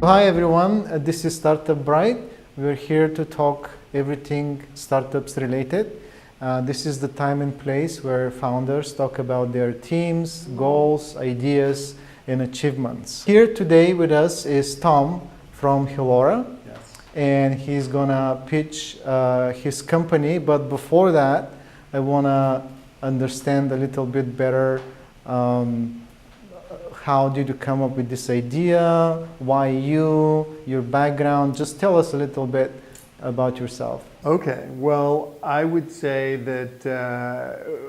Hi everyone, this is Startup Bright. We're here to talk everything startups related. This is the time and place where founders talk about their teams, goals, ideas, and achievements. Here today with us is Tom from Healora. Yes. And he's gonna pitch his company, but before that I wanna understand a little bit better how did you come up with this idea, why you, your background. Just tell us a little bit about yourself. Okay, well, I would say that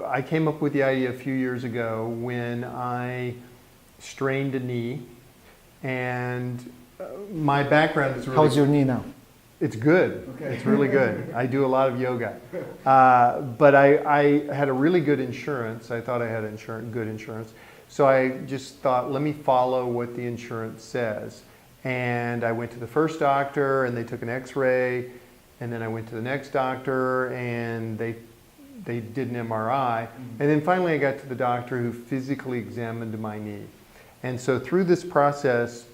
I came up with the idea a few years ago when I strained a knee, and my background is really... How's your knee now? It's good. Okay. It's really good. I do a lot of yoga. But I had a really good insurance. I thought I had good insurance. So I just thought, let me follow what the insurance says. And I went to the first doctor and they took an x-ray, and then I went to the next doctor and they did an MRI. And then finally I got to the doctor who physically examined my knee. And so through this process,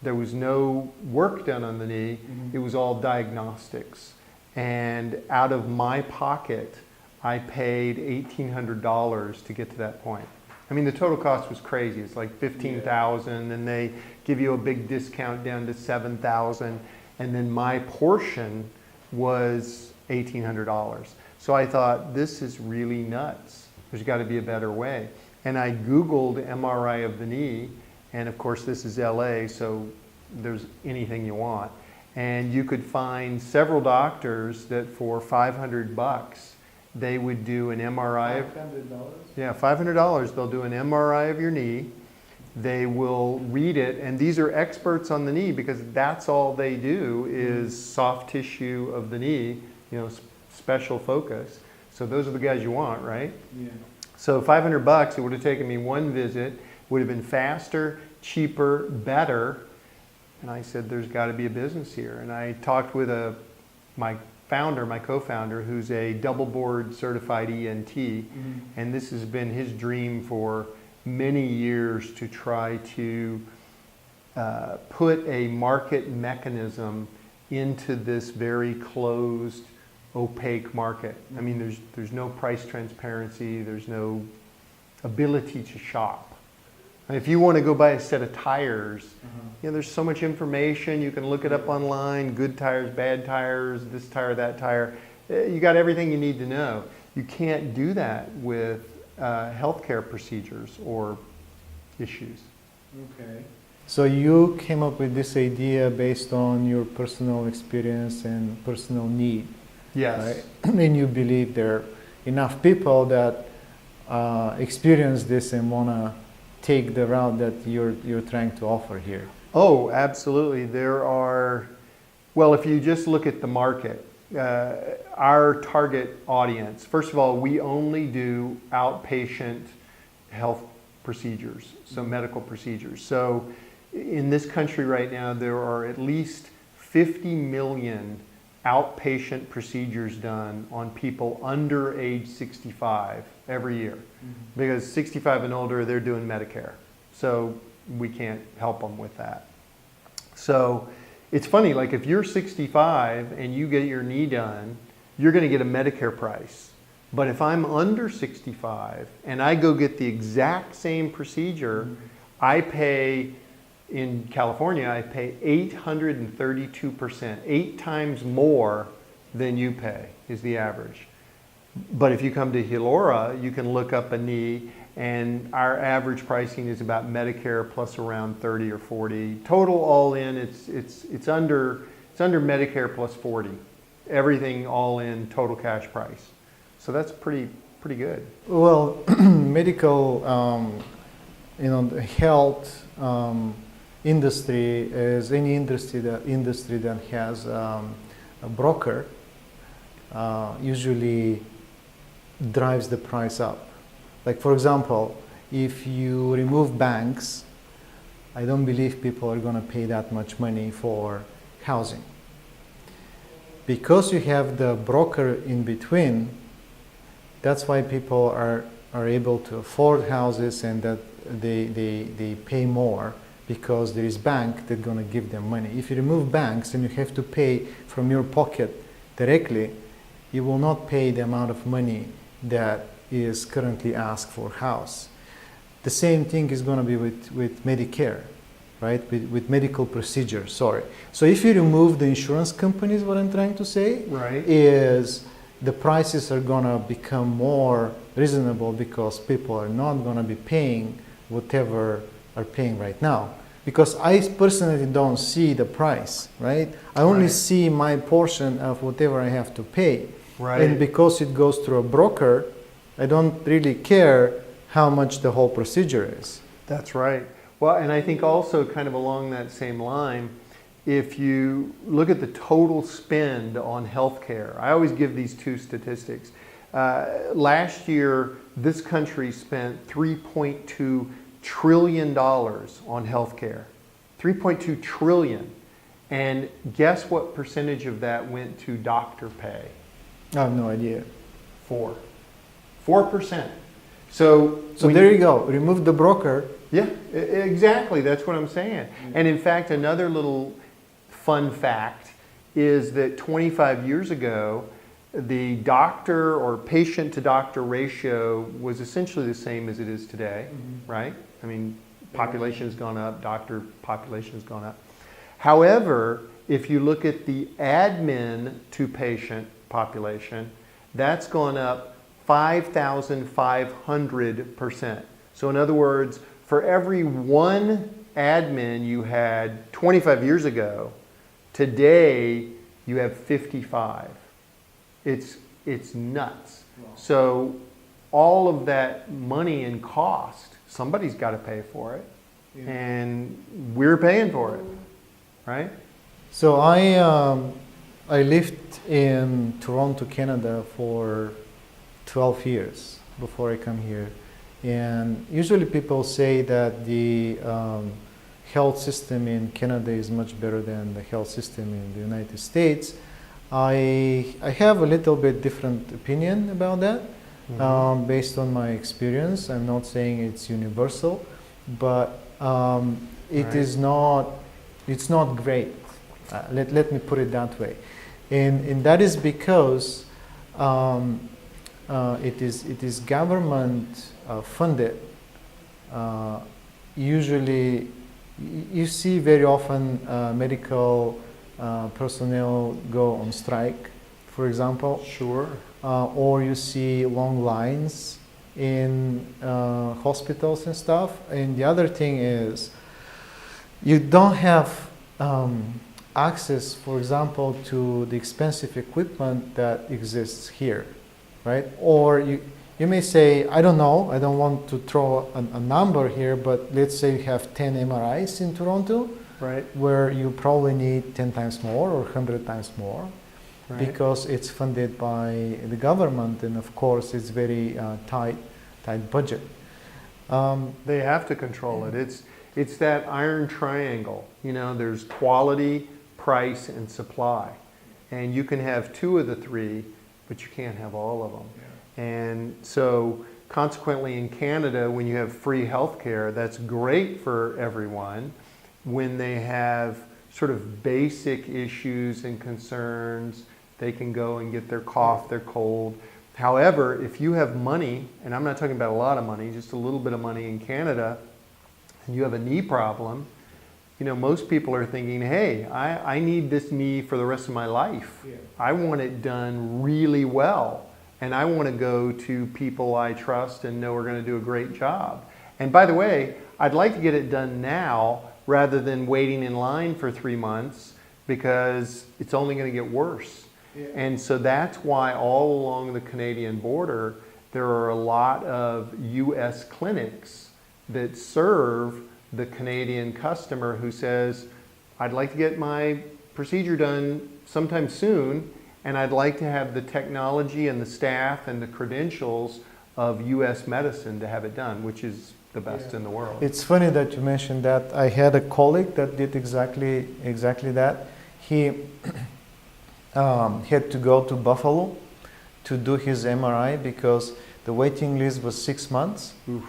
there was no work done on the knee. It was all diagnostics. And out of my pocket, I paid $1,800 to get to that point. I mean, the total cost was crazy. It's like $15,000, and they give you a big discount down to $7,000, and then my portion was $1,800. So I thought, this is really nuts. There's got to be a better way. And I Googled MRI of the knee, and of course this is LA, so there's anything you want. And you could find several doctors that for $500, they would do an MRI. $500? Yeah, $500. They'll do an MRI of your knee. They will read it, and these are experts on the knee because that's all they do is soft tissue of the knee, you know, special focus. So those are the guys you want, right? Yeah. So $500, it would have taken me one visit, would have been faster, cheaper, better. And I said, there's got to be a business here. And I talked with my co-founder, who's a double board certified ENT, and this has been his dream for many years to try to put a market mechanism into this very closed, opaque market. I mean, there's no price transparency, there's no ability to shop. If you want to go buy a set of tires, you know, there's so much information. You can look it up online, good tires, bad tires, this tire, that tire. You got everything you need to know. You can't do that with healthcare procedures or issues. Okay. So you came up with this idea based on your personal experience and personal need. Yes. Right? And you believe there are enough people that experience this and want to take the route that you're trying to offer here. Oh, absolutely. There are, well, if you just look at the market, our target audience, first of all, we only do outpatient health procedures, so medical procedures. So in this country right now, there are at least 50 million outpatient procedures done on people under age 65 every year. Because 65 and older, they're doing Medicare. So we can't help them with that. So it's funny, like if you're 65 and you get your knee done, you're going to get a Medicare price. But if I'm under 65 and I go get the exact same procedure, I pay, in California, I pay 832%, 8 times more than you pay is the average. But if you come to Healora, you can look up a knee, and our average pricing is about Medicare plus around 30 or 40. Total all in, it's under Medicare plus 40. Everything all in, total cash price. So that's pretty good. Well, medical, the health industry is any industry that has a broker usually drives the price up. Like for example, if you remove banks, I don't believe people are going to pay that much money for housing. Because you have the broker in between, that's why people are able to afford houses, and that they pay more because there is bank that's going to give them money. If you remove banks and you have to pay from your pocket directly, you will not pay the amount of money that is currently asked for house. The same thing is going to be with Medicare, right? With medical procedures, sorry. So if you remove the insurance companies, what I'm trying to say Right. is the prices are going to become more reasonable because people are not going to be paying whatever are paying right now. Because I personally don't see the price, right? I only Right. see my portion of whatever I have to pay. Right. And because it goes through a broker, I don't really care how much the whole procedure is. That's right. Well, and I think also kind of along that same line, if you look at the total spend on healthcare, I always give these two statistics. Last year, this country spent $3.2 trillion on healthcare. 3.2 trillion. And guess what percentage of that went to doctor pay? I have no idea. 4%. So There you go. Remove the broker. Yeah, exactly. That's what I'm saying. And in fact, another little fun fact is that 25 years ago, the doctor or patient to doctor ratio was essentially the same as it is today, right? I mean, population has gone up, doctor population has gone up. However, if you look at the admin to patient population, that's gone up 5,500%. So in other words, for every one admin you had 25 years ago, today you have 55. It's nuts. Wow. So all of that money and cost, somebody's got to pay for it, and we're paying for it, right? So I lived in Toronto, Canada for 12 years before I come here. And usually people say that the health system in Canada is much better than the health system in the United States. I have a little bit different opinion about that based on my experience. I'm not saying it's universal, but it is not, it's not great. Let me put it that way. And that is because it is government funded. Usually, you see very often medical personnel go on strike, for example. Sure. Or you see long lines in hospitals and stuff. And the other thing is, you don't have access, for example, to the expensive equipment that exists here, right? Or you may say, I don't know, I don't want to throw a number here, but let's say you have 10 MRIs in Toronto, Right. where you probably need 10 times more or 100 times more, Right. because it's funded by the government, and of course it's very tight budget. They have to control it. It's that iron triangle. You know, there's quality, price, and supply. And you can have two of the three, but you can't have all of them. Yeah. And so consequently in Canada, when you have free health care, that's great for everyone. When they have sort of basic issues and concerns, they can go and get their cough, their cold. However, if you have money, and I'm not talking about a lot of money, just a little bit of money in Canada, and you have a knee problem, you know, most people are thinking, hey, I need this knee for the rest of my life. Yeah. I want it done really well. And I want to go to people I trust and know are going to do a great job. And by the way, I'd like to get it done now rather than waiting in line for 3 months, because it's only going to get worse. Yeah. And so that's why all along the Canadian border, there are a lot of US clinics that serve the Canadian customer who says, I'd like to get my procedure done sometime soon, and I'd like to have the technology and the staff and the credentials of US medicine to have it done, which is the best in the world. It's funny that you mentioned that. I had a colleague that did exactly that. He had to go to Buffalo to do his MRI because the waiting list was 6 months. Oof.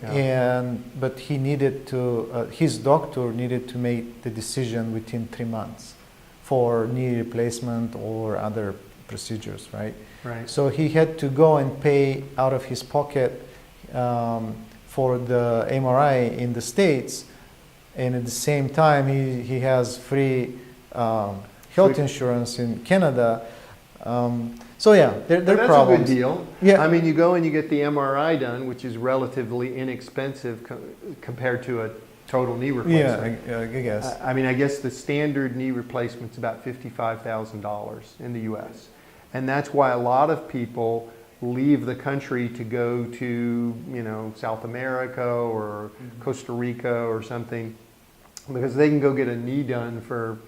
Yeah. but he needed to, his doctor needed to make the decision within 3 months for knee replacement or other procedures, right? Right. So he had to go and pay out of his pocket for the MRI in the States, and at the same time he has free health insurance in Canada. So yeah, there are that's problems. a good deal. Yeah. I mean, you go and you get the MRI done, which is relatively inexpensive compared to a total knee replacement. Yeah, I guess. I mean, I guess the standard knee replacement's about $55,000 in the U.S. And that's why a lot of people leave the country to go to, you know, South America or Costa Rica or something, because they can go get a knee done for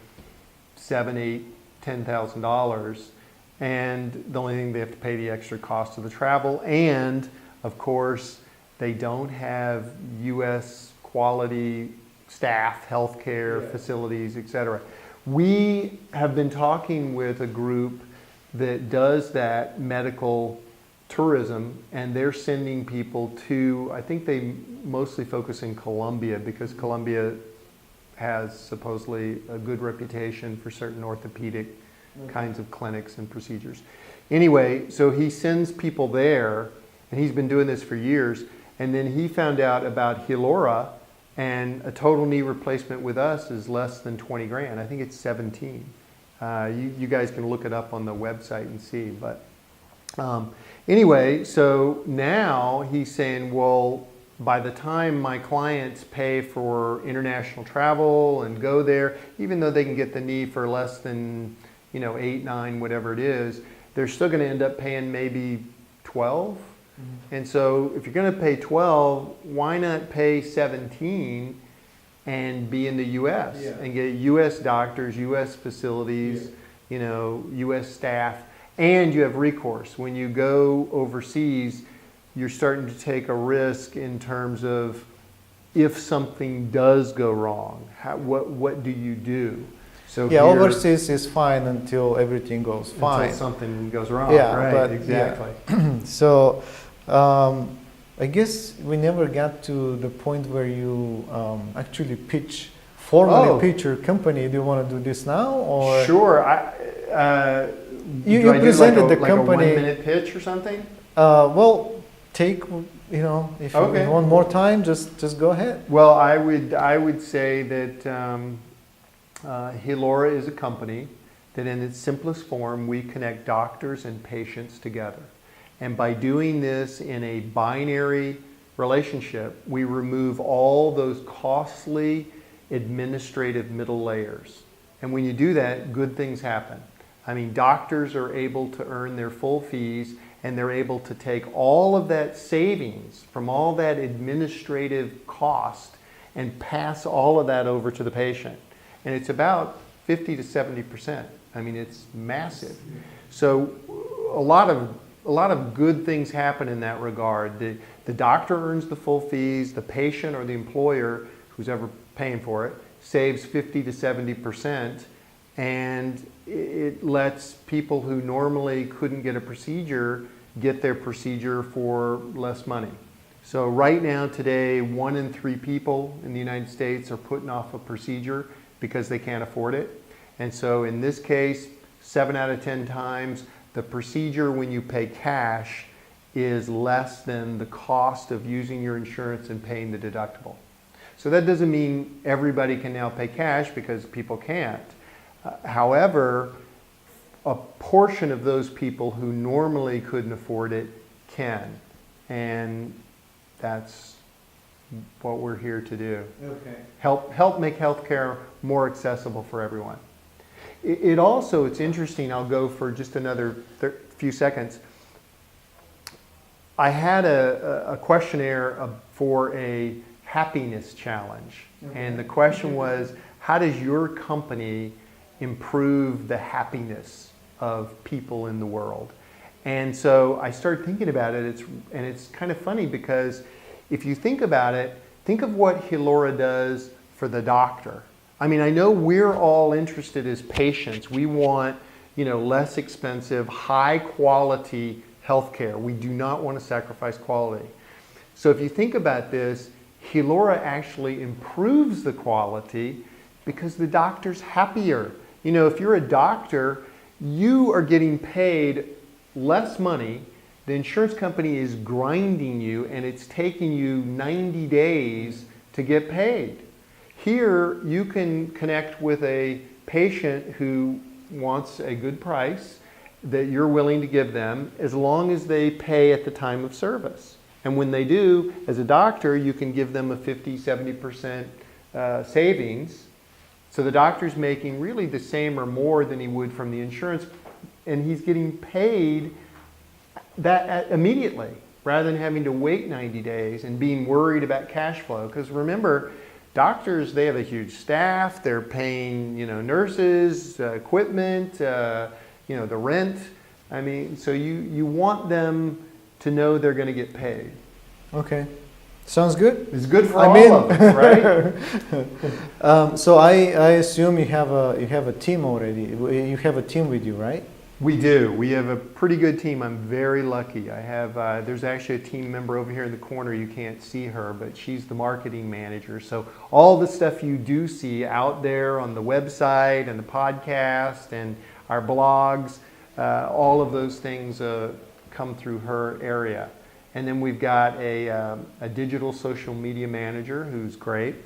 $7,000, $8,000, $10,000. And the only thing they have to pay the extra cost of the travel. And of course, they don't have U.S. quality staff, healthcare facilities, etc. We have been talking with a group that does that medical tourism, and they're sending people to, I think they mostly focus in Colombia, because Colombia has supposedly a good reputation for certain orthopedic kinds of clinics and procedures. Anyway, so he sends people there, and he's been doing this for years, and then he found out about Healora, and a total knee replacement with us is less than 20 grand. I think it's 17. You guys can look it up on the website and see. But anyway, so now he's saying, well, by the time my clients pay for international travel and go there, even though they can get the knee for less than, you know, 8, 9, whatever it is, they're still going to end up paying maybe 12. And so if you're going to pay 12, why not pay 17 and be in the U.S. and get U.S. doctors, U.S. facilities, you know, U.S. staff, and you have recourse. When you go overseas, you're starting to take a risk in terms of if something does go wrong, what do you do? So Yeah, here, overseas is fine until everything goes fine. until something goes wrong. Yeah, right, but exactly. So I guess we never got to the point where you actually formally pitch your company. Do you want to do this now, or Sure. you presented the like company? a 1-minute pitch or something? Well, take, you know, if Okay. you want more time, just go ahead. Well, I would say that Healora is a company that in its simplest form, we connect doctors and patients together. And by doing this in a binary relationship, we remove all those costly administrative middle layers. And when you do that, good things happen. I mean, doctors are able to earn their full fees, and they're able to take all of that savings from all that administrative cost and pass all of that over to the patient. And it's about 50 to 70%. I mean, it's massive. So a lot of good things happen in that regard. The doctor earns the full fees, the patient or the employer, who's ever paying for it, saves 50 to 70%, and it lets people who normally couldn't get a procedure get their procedure for less money. So right now, today, 1 in 3 people in the United States are putting off a procedure because they can't afford it. And so in this case, 7 out of 10 times, the procedure when you pay cash is less than the cost of using your insurance and paying the deductible. So that doesn't mean everybody can now pay cash, because people can't. However, a portion of those people who normally couldn't afford it can. And that's what we're here to do. Okay. Help make healthcare more accessible for everyone. It also, it's interesting, I'll go for just another few seconds. I had a questionnaire for a happiness challenge. Okay. And the question was, how does your company improve the happiness of people in the world? And so I started thinking about it, and it's kind of funny, because if you think about it, think of what Healora does for the doctor. I mean, I know we're all interested as patients. We want, you know, less expensive, high quality healthcare. We do not want to sacrifice quality. So if you think about this, Healora actually improves the quality because the doctor's happier. You know, if you're a doctor, you are getting paid less money. The insurance company is grinding you and it's taking you 90 days to get paid. Here, you can connect with a patient who wants a good price that you're willing to give them as long as they pay at the time of service. And when they do, as a doctor, you can give them a 50, 70% savings. So the doctor's making really the same or more than he would from the insurance, and he's getting paid that immediately rather than having to wait 90 days and being worried about cash flow. Because remember, doctors, they have a huge staff, they're paying, nurses, equipment, the rent. I mean, so you want them to know they're going to get paid. Okay. Sounds good. It's good for all of us, right? So I assume you have a team already. You have a team with you, right? We do. We have a pretty good team. I'm very lucky. I have, there's actually a team member over here in the corner. You can't see her, but she's the marketing manager. So all the stuff you do see out there on the website and the podcast and our blogs, all of those things come through her area. And then we've got a digital social media manager who's great.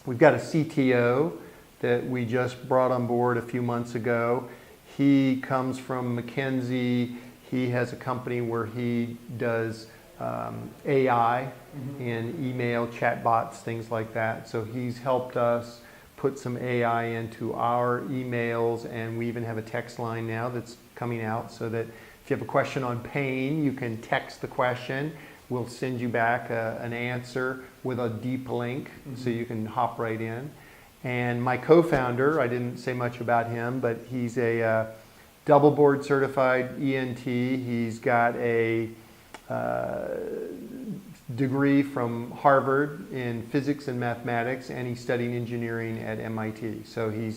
We've got a CTO that we just brought on board a few months ago. He comes from McKinsey. He has a company where he does AI and email chatbots, things like that. So he's helped us put some AI into our emails, and we even have a text line now that's coming out so that if you have a question on pain, you can text the question. We'll send you back an answer with a deep link so you can hop right in. And my co-founder, I didn't say much about him, but he's a double board certified ENT. He's got a degree from Harvard in physics and mathematics, and he's studying engineering at MIT. So he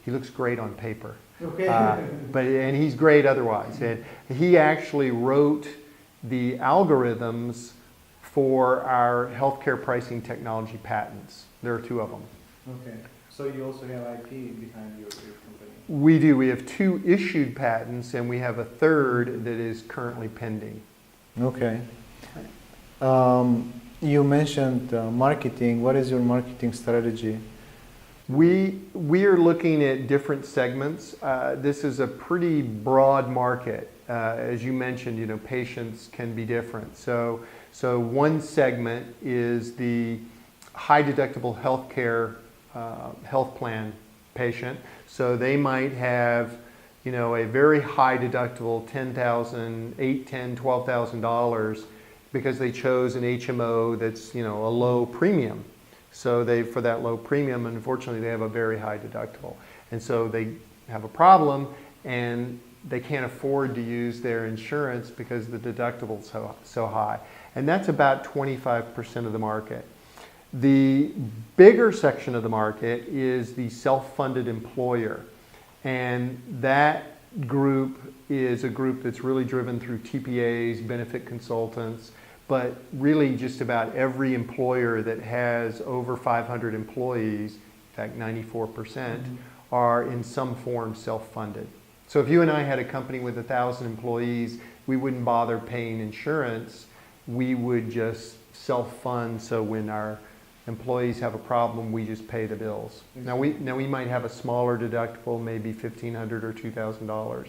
looks great on paper. Okay. And he's great otherwise. And he actually wrote the algorithms for our healthcare pricing technology patents. There are 2 of them. Okay. So you also have IP behind your company? We do. We have 2 issued patents, and we have a 3rd that is currently pending. Okay. You mentioned marketing. What is your marketing strategy? We are looking at different segments. This is a pretty broad market. As you mentioned, patients can be different. So one segment is the high deductible healthcare health plan patient. So they might have, a very high deductible, $10,000, $8,000, $10,000, $12,000 because they chose an HMO that's, a low premium. So for that low premium, unfortunately, they have a very high deductible. And so they have a problem and they can't afford to use their insurance because the deductible's so high. And that's about 25% of the market. The bigger section of the market is the self-funded employer. And that group is a group that's really driven through TPAs, benefit consultants, but really just about every employer that has over 500 employees, in fact 94%, are in some form self-funded. So if you and I had a company with 1,000 employees, we wouldn't bother paying insurance. We would just self-fund, so when our employees have a problem, we just pay the bills. Now we might have a smaller deductible, maybe $1,500 or $2,000.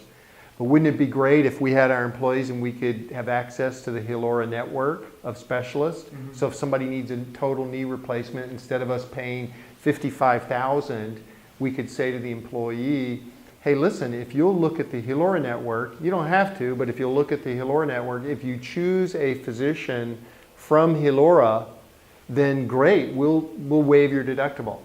But wouldn't it be great if we had our employees and we could have access to the Healora network of specialists? So if somebody needs a total knee replacement, instead of us paying $55,000, we could say to the employee, hey, listen, if you'll look at the Healora network, you don't have to, but if you'll look at the Healora network, if you choose a physician from Healora, then great, we'll waive your deductible.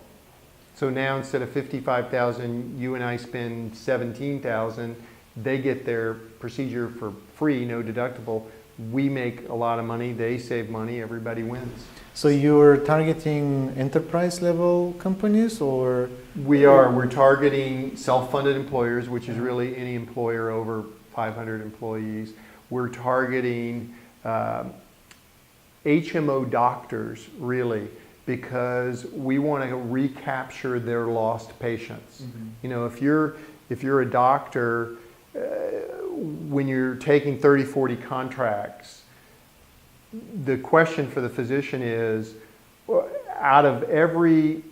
So now instead of $55,000, you and I spend $17,000. They get their procedure for free, no deductible. We make a lot of money, they save money, everybody wins. So you're targeting enterprise level companies, or? We're targeting self-funded employers, which is really any employer over 500 employees. We're targeting HMO doctors, really, because we want to recapture their lost patients. You know, if you're a doctor, when you're taking 30, 40 contracts, the question for the physician is, out of every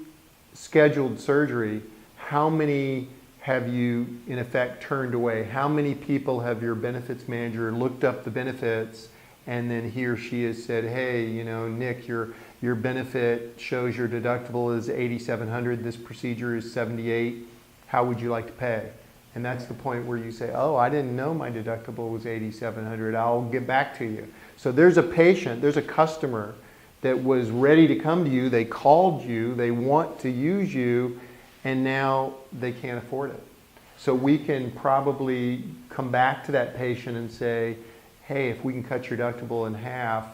scheduled surgery, how many have you, in effect, turned away? How many people have your benefits manager looked up the benefits, and then he or she has said, hey, you know, Nick, your benefit shows your deductible is $8,700, this procedure is $78, how would you like to pay? And that's the point where you say, oh, I didn't know my deductible was $8,700, I'll get back to you. So there's a patient, there's a customer that was ready to come to you, they called you, they want to use you, and now they can't afford it. So we can probably come back to that patient and say, hey, if we can cut your deductible in half,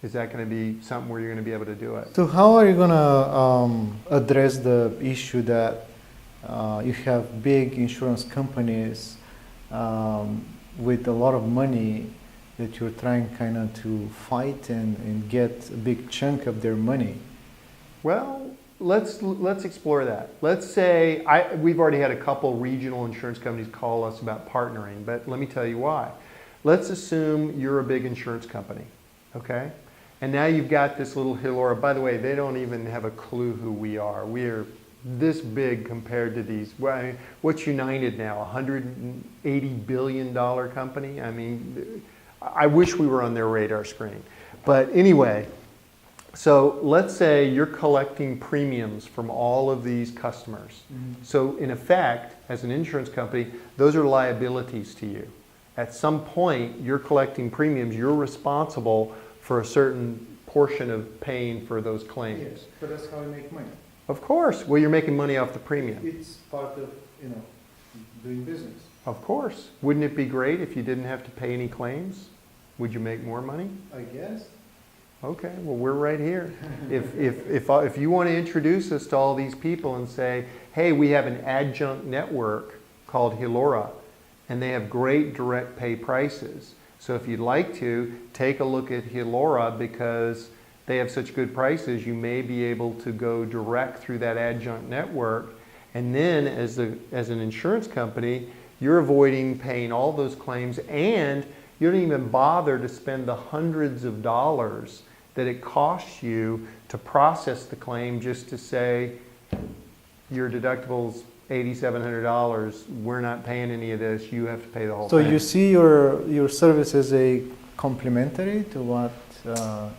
is that going to be something where you're going to be able to do it? So how are you going to address the issue that you have big insurance companies with a lot of money that you're trying kind of to fight and get a big chunk of their money? Well, let's explore that. Let's say we've already had a couple regional insurance companies call us about partnering, but let me tell you why. Let's assume you're a big insurance company, okay? And now you've got this little Healora. By the way, they don't even have a clue who we are. We are this big compared to these. Well, I mean, what's United now? $180 billion company? I mean, I wish we were on their radar screen. But anyway, so let's say you're collecting premiums from all of these customers. So in effect, as an insurance company, those are liabilities to you. At some point, you're collecting premiums, you're responsible for a certain portion of paying for those claims. Yes, but that's how you make money. Of course. Well, you're making money off the premium. It's part of, you know, doing business. Of course. Wouldn't it be great if you didn't have to pay any claims? Would you make more money? I guess. Okay, well, we're right here. If you want to introduce us to all these people and say, hey, we have an adjunct network called Healora, and they have great direct pay prices. So if you'd like to, take a look at Healora because they have such good prices, you may be able to go direct through that adjunct network. And then as an insurance company, you're avoiding paying all those claims, and you don't even bother to spend the hundreds of dollars that it costs you to process the claim just to say your deductible's $8,700, we're not paying any of this, you have to pay the whole thing. So you see your service as a complementary to what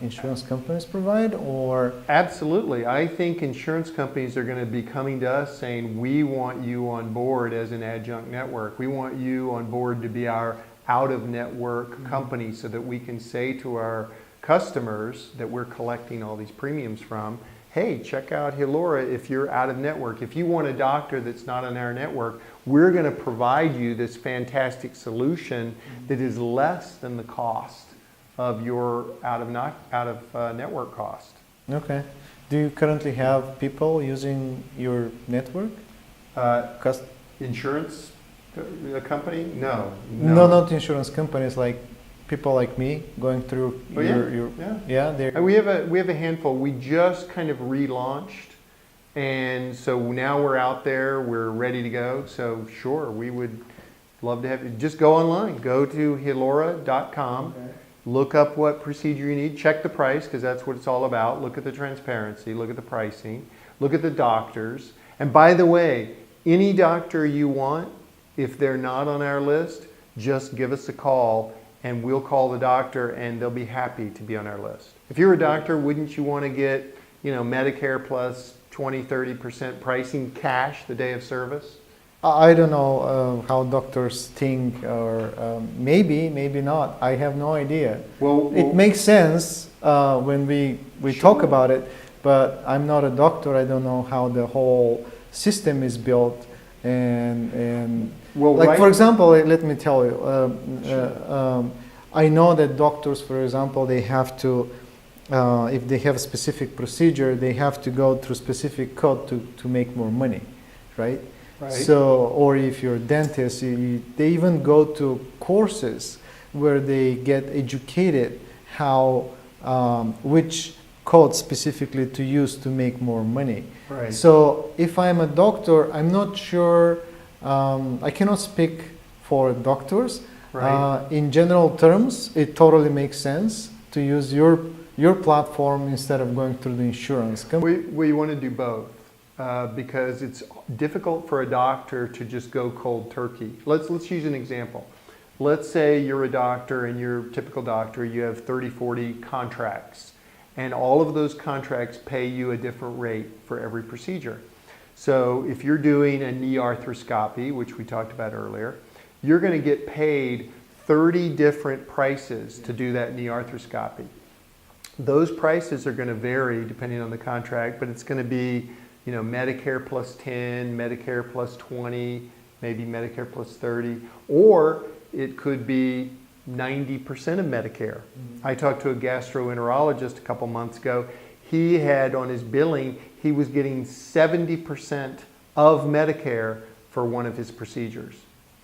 insurance companies provide, or? Absolutely. I think insurance companies are going to be coming to us saying, we want you on board as an adjunct network. We want you on board to be our out-of-network company so that we can say to our customers that we're collecting all these premiums from, hey, check out Healora if you're out of network. If you want a doctor that's not on our network, we're going to provide you this fantastic solution that is less than the cost of your out-of-network cost. Okay. Do you currently have people using your network? Insurance company? No. No, not insurance companies, like people like me going through And we have a handful. We just kind of relaunched, and so now we're out there, we're ready to go. So sure, we would love to have you. Just go online, go to Healora.com, Okay. look up what procedure you need, check the price because that's what it's all about. Look at the transparency, look at the pricing, look at the doctors. And by the way, any doctor you want, if they're not on our list, just give us a call and we'll call the doctor and they'll be happy to be on our list. If you're a doctor, wouldn't you want to get, Medicare plus 20-30% pricing cash the day of service? I don't know how doctors think, or maybe not. I have no idea. Well, it makes sense when we Sure. talk about it, but I'm not a doctor. I don't know how the whole system is built. And well, like right. for example, let me tell you, Sure. I know that doctors, for example, they have to, if they have a specific procedure, they have to go through specific code to make more money, right? Right. So, or if you're a dentist, they even go to courses where they get educated how which code specifically to use to make more money. Right. So if I'm a doctor, I'm not sure, I cannot speak for doctors. Right. In general terms, it totally makes sense to use your platform instead of going through the insurance company. We want to do both because it's difficult for a doctor to just go cold turkey. Let's use an example. Let's say you're a doctor and you're a typical doctor, you have 30, 40 contracts, and all of those contracts pay you a different rate for every procedure. So if you're doing a knee arthroscopy, which we talked about earlier, you're going to get paid 30 different prices to do that knee arthroscopy. Those prices are going to vary depending on the contract, but it's going to be, you know, Medicare plus 10, Medicare plus 20, maybe Medicare plus 30, or it could be 90% of Medicare. I talked to a gastroenterologist a couple months ago. He had on his billing, he was getting 70% of Medicare for one of his procedures.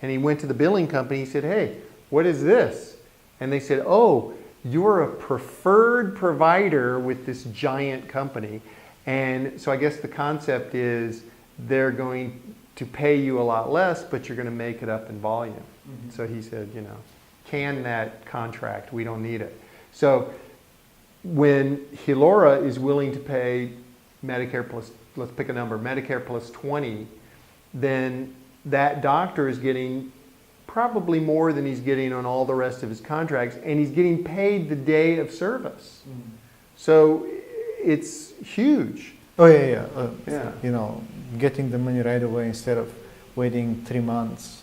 And he went to the billing company, he said, hey, what is this? And they said, oh, you're a preferred provider with this giant company. And so I guess the concept is they're going to pay you a lot less, but you're going to make it up in volume. Mm-hmm. So he said, you know, can that contract, we don't need it. So when Healora is willing to pay Medicare plus, let's pick a number, Medicare plus 20, then that doctor is getting probably more than he's getting on all the rest of his contracts, and he's getting paid the day of service. Mm. So it's huge. Oh yeah. Yeah. You know, getting the money right away instead of waiting 3 months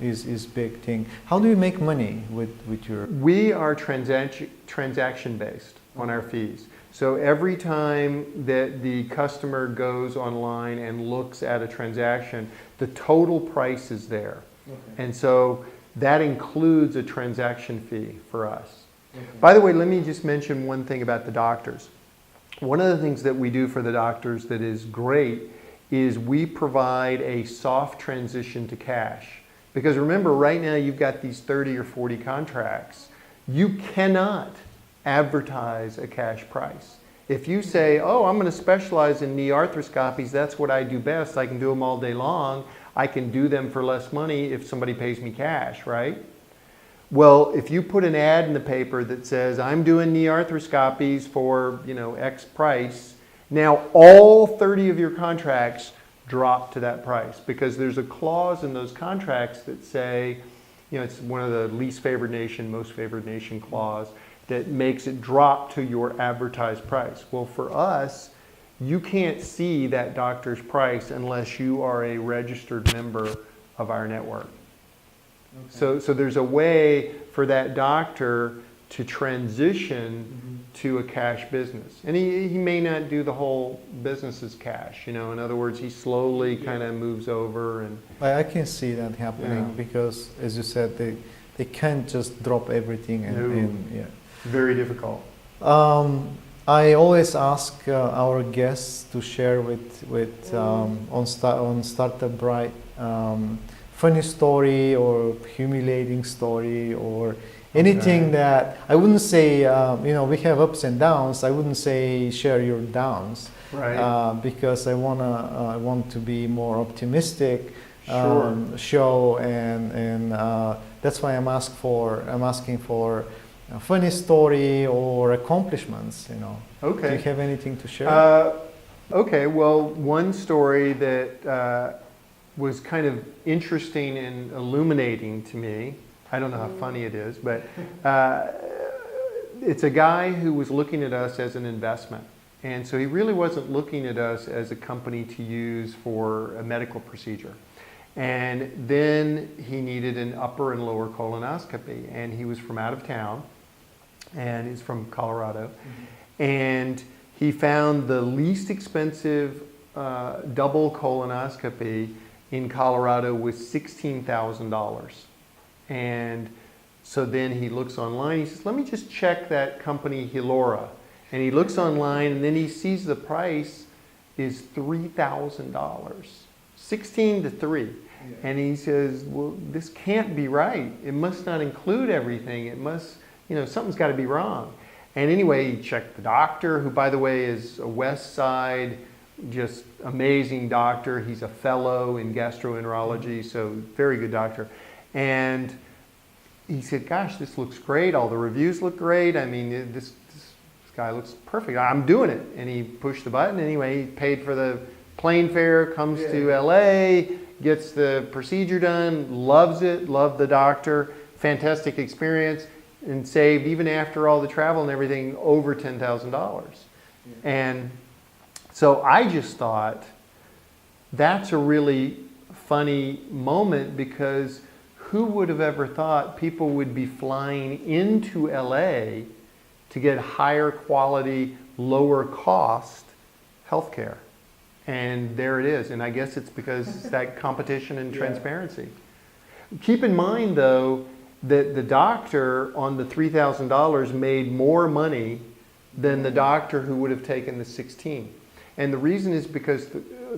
is big thing. How do you make money with your? We are transaction based on our fees. So every time that the customer goes online and looks at a transaction, the total price is there. Okay. And so that includes a transaction fee for us. Okay. By the way, let me just mention one thing about the doctors. One of the things that we do for the doctors that is great is we provide a soft transition to cash. Because remember, right now you've got these 30 or 40 contracts. You cannot advertise a cash price. If you say, oh, I'm going to specialize in knee arthroscopies, that's what I do best, I can do them all day long, I can do them for less money if somebody pays me cash, right? Well, if you put an ad in the paper that says, I'm doing knee arthroscopies for, you know, X price, now all 30 of your contracts drop to that price because there's a clause in those contracts that say, you know, it's one of the least favored nation, most favored nation clause that makes it drop to your advertised price. Well, for us, you can't see that doctor's price unless you are a registered member of our network. Okay. So there's a way for that doctor to transition to a cash business. And he may not do the whole business as cash, you know. In other words, he slowly kind of moves over. And I can see that happening because, as you said, they can't just drop everything. And very difficult. I always ask our guests to share on Startup Bright funny story or humiliating story or anything that I wouldn't say, you know, we have ups and downs. I wouldn't say share your downs, right? Because I want to be more optimistic. Sure. Show and that's why I'm asking for a funny story or accomplishments. You know. Okay. Do you have anything to share? Okay. Well, one story that was kind of interesting and illuminating to me. I don't know how funny it is, but it's a guy who was looking at us as an investment. And so he really wasn't looking at us as a company to use for a medical procedure. And then he needed an upper and lower colonoscopy. And he was from out of town, and he's from Colorado. Mm-hmm. And he found the least expensive double colonoscopy in Colorado was $16,000. And so then he looks online, he says, let me just check that company Healora. And he looks online and then he sees the price is $3,000, 16 to 3. Yeah. And he says, well, this can't be right. It must not include everything. It must, you know, something's got to be wrong. And anyway, he checked the doctor, who by the way is a West Side, just amazing doctor. He's a fellow in gastroenterology, so very good doctor. And he said, gosh, this looks great. All the reviews look great. I mean, this guy looks perfect. I'm doing it. And he pushed the button. Anyway, he paid for the plane fare, comes to LA, gets the procedure done, loves it, loved the doctor, fantastic experience, and saved, even after all the travel and everything, over $10,000. And so I just thought that's a really funny moment, because who would have ever thought people would be flying into LA to get higher quality, lower cost healthcare? And there it is. And I guess it's because it's that competition and transparency. Keep in mind though, that the doctor on the $3,000 made more money than the doctor who would have taken the 16. And the reason is because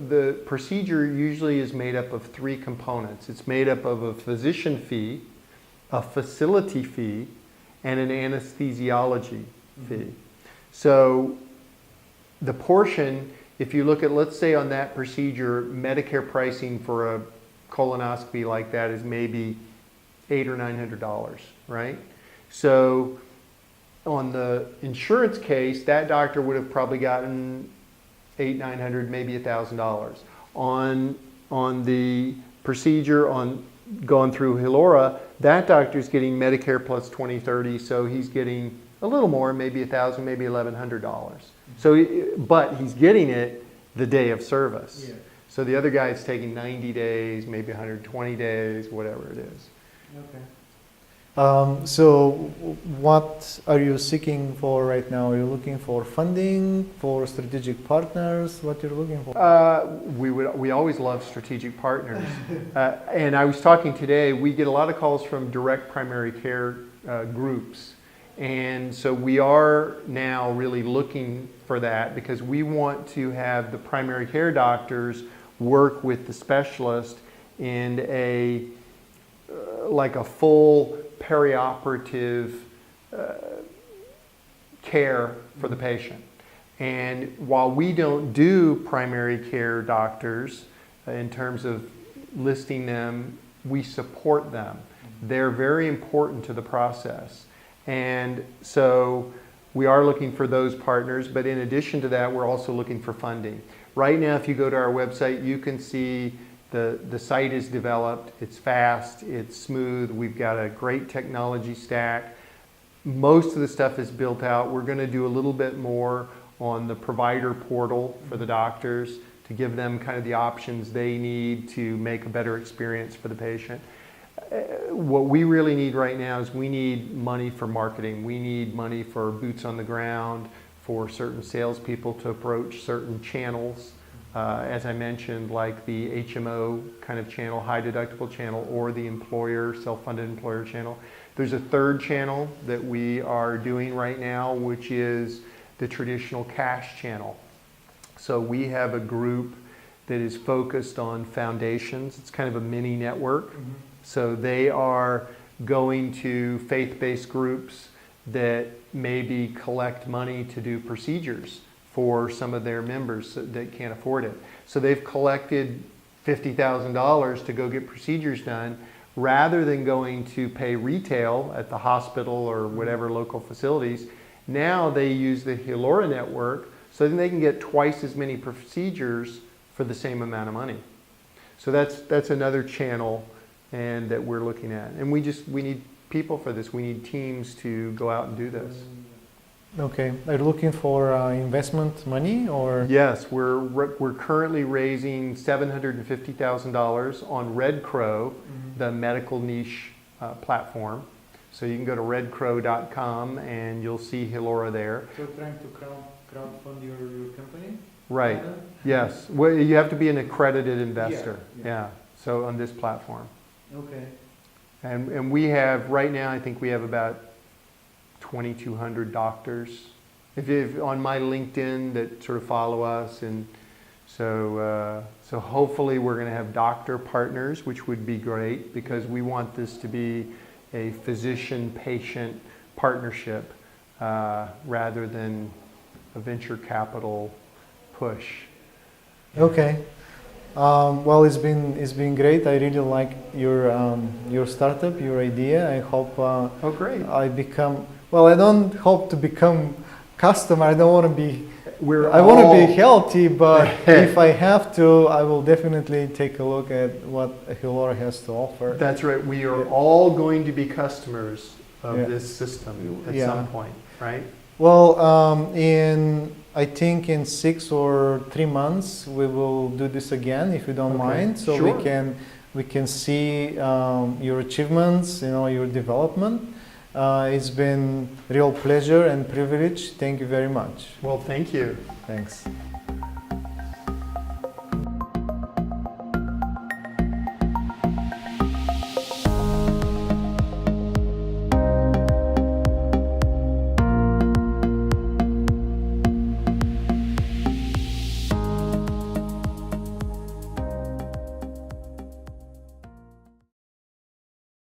the procedure usually is made up of three components. It's made up of a physician fee, a facility fee, and an anesthesiology fee. So the portion, if you look at, let's say on that procedure, Medicare pricing for a colonoscopy like that is maybe $800 or $900, right? So on the insurance case, that doctor would have probably gotten $800, $900, maybe $1,000. On the procedure on going through Healora, that doctor's getting Medicare plus 20/30, so he's getting a little more, maybe $1,000, maybe $1,100. So, but he's getting it the day of service. Yeah. So the other guy is taking 90 days, maybe 120 days, whatever it is. Okay. So what are you seeking for right now? Are you looking for funding, for strategic partners? What you're looking for? We always love strategic partners. And I was talking today, we get a lot of calls from direct primary care groups. And so we are now really looking for that, because we want to have the primary care doctors work with the specialist in like a full perioperative care for the patient. And while we don't do primary care doctors in terms of listing them, we support them. They're very important to the process. And so we are looking for those partners, but in addition to that, we're also looking for funding. Right now, if you go to our website, you can see the site is developed, it's fast, it's smooth, we've got a great technology stack. Most of the stuff is built out. We're going to do a little bit more on the provider portal for the doctors to give them kind of the options they need to make a better experience for the patient. What we really need right now is we need money for marketing. We need money for boots on the ground, for certain salespeople to approach certain channels. As I mentioned, like the HMO kind of channel, high deductible channel, or the employer, self-funded employer channel. There's a third channel that we are doing right now, which is the traditional cash channel. So we have a group that is focused on foundations. It's kind of a mini network. Mm-hmm. So they are going to faith-based groups that maybe collect money to do procedures for some of their members that can't afford it. So they've collected $50,000 to go get procedures done, rather than going to pay retail at the hospital or whatever local facilities. Now they use the Healora network, so then they can get twice as many procedures for the same amount of money. So that's another channel and that we're looking at. And we need people for this. We need teams to go out and do this. Okay. Are you looking for investment money, or? Yes, we're currently raising $750,000 on Red Crow, the medical niche platform. So you can go to redcrow.com and you'll see Healora there. So you're trying to crowdfund your company? Right. Yes. Well, you have to be an accredited investor. Yeah. So on this platform. Okay. And we have, right now, I think we have about 2,200 doctors. If on my LinkedIn that sort of follow us, and so hopefully we're going to have doctor partners, which would be great, because we want this to be a physician-patient partnership rather than a venture capital push. Okay. Well, it's been great. I really like your startup, your idea. I hope Oh, great. I become. Well, I don't hope to become customer. I don't want to be. We're I want to be all- healthy, but if I have to, I will definitely take a look at what Healora has to offer. That's right. We are all going to be customers of Yeah. this system at Yeah. some point, right? Well, I think in 6 or 3 months we will do this again, if you don't Okay. mind. So Sure. we can see your achievements, your development. It's been real pleasure and privilege. Thank you very much. Well, thank you. Thanks.